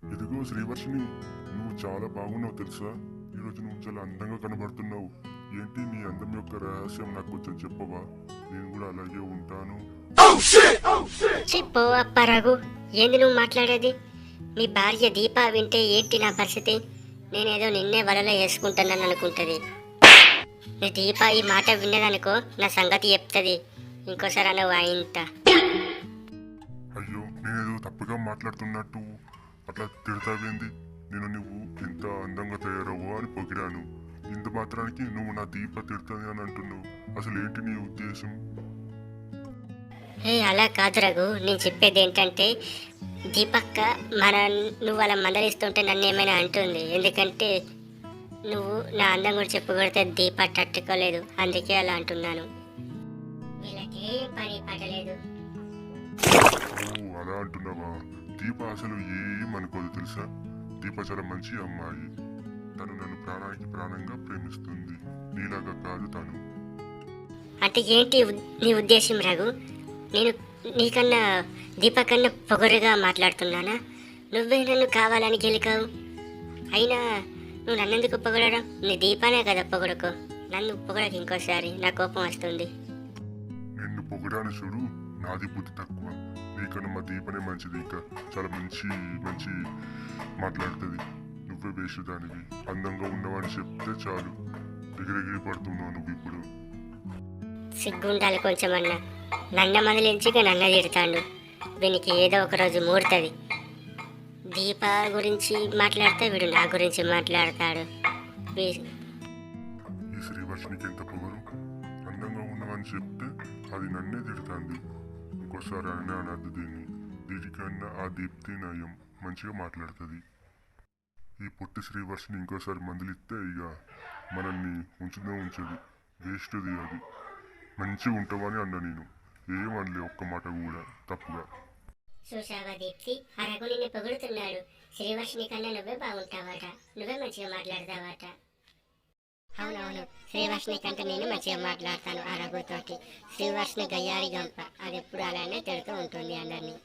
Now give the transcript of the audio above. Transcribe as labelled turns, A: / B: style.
A: ఇదిగో శ్రీవర్షిని, నువ్వు చాలా బాగున్నావు తెలుసా. ఈరోజు నువ్వు చాలా అందంగా కనబడుతున్నావు. ఏంటి నీ అందం యొక్క రహస్యం నాకు కొంచెం చెప్పవా? నేను కూడా అలాగే ఉంటాను.
B: చెప్పు అప్పారాగు, ఏంది నువ్వు మాట్లాడేది? మీ భార్య దీప వింటే ఏంటి నా పరిస్థితి? నేనేదో నిన్నే వలలో వేసుకుంటానని అనుకుంటుంది. నీ దీప ఈ మాట విన్నదనుకో, నా సంగతి చెప్తుంది. ఇంకోసారి అనవు ఇంత.
A: అయ్యో, నేనేదో తప్పుగా మాట్లాడుతున్నట్టు అట్లా తిడతావేంది? నేను నువ్వు ఎంత అందంగా తయారవో అని పొగిడాను. ఇంత మాత్రానికి నువ్వు నా దీప తిడుతుంది అని అంటున్నావు. అసలు ఏంటి నీ ఉద్దేశం?
B: అలా కాదు రఘు, నేను చెప్పేది ఏంటంటే దీపక్క నువ్వు అలా మందలిస్తుంటే నన్ను ఏమైనా అంటుంది. ఎందుకంటే నువ్వు నా అందం కూడా చెప్పుకొడితే దీప తట్టుకోలేదు, అందుకే అలా అంటున్నాను. వీళ్ళకి పని పడలేదు.
A: ఓ అలా అంటున్నావా? దీప అసలు ఏం అనుకోదు తెలుసా. దీప చాలా మంచి అమ్మాయి. తను నన్ను ప్రాణానికి ప్రాణంగా ప్రేమిస్తుంది. నీలాగా కాదు తను.
B: అంటే ఏంటి నీ ఉద్దేశం రఘు? నేను నీకన్నా దీప కన్నా పొగరుగా మాట్లాడుతున్నానా? నువ్వే నన్ను కావాలని గెలికావు. అయినా నువ్వు నన్నెందుకు పొగడడం? నీ దీపానే కదా పొగడకు. నన్ను పొగడకు ఇంకోసారి, నా కోపం వస్తుంది.
A: నిన్ను పొగడాను చూడు, నాది బుద్ధి తక్కువ. నీకన్నా మా దీపనే మంచిది. ఇంకా చాలా మంచి మంచి మాట్లాడుతుంది. నువ్వే వేసేదానివి. అందంగా ఉన్నావని చెప్తే చాలు ఎగిరెగిరి పడుతున్నావు నువ్వు ఇప్పుడు.
B: సిగ్గుండాలి కొంచెం అన్న. నన్న మందలించిగా నన్న తిడతాడు. వీనికి ఏదో ఒక రోజు మూడుతుంది. దీప గురించి మాట్లాడితే వీడు నా గురించి మాట్లాడతాడు.
A: ఈ శ్రీవర్షినికి ఎంత పొగరు! అందంగా ఉన్నావని చెప్తే అది నన్నే తిడుతుంది. ఇంకోసారి అనే అనద్దు దీన్ని. దీనికన్నా ఆ దీప్తి నయం, మంచిగా మాట్లాడుతుంది. ఈ పొట్టి శ్రీవర్షిని ఇంకోసారి మందులిస్తే ఇక మనల్ని ఉంచదు. వేస్ట్ది అది. మంచిగా ఉంటావని అన్న నేను. ఏమనలే ఒక్క మాట కూడా తప్పుగా.
B: చూసావా దీప్తి, ఆ రఘు నిన్ను పొగుడుతున్నాడు. శ్రీవర్షిని కన్నా నువ్వే బాగుంటావట, నువ్వే మంచిగా మాట్లాడతావట. అవునవును, శ్రీవర్షిని కంటే నేను మంచిగా మాట్లాడతాను ఆ రఘుతోటి. శ్రీవర్షిని గయ్యారి గంప, అది ఎప్పుడు అలానే తిడుతూ ఉంటుంది అందరినీ.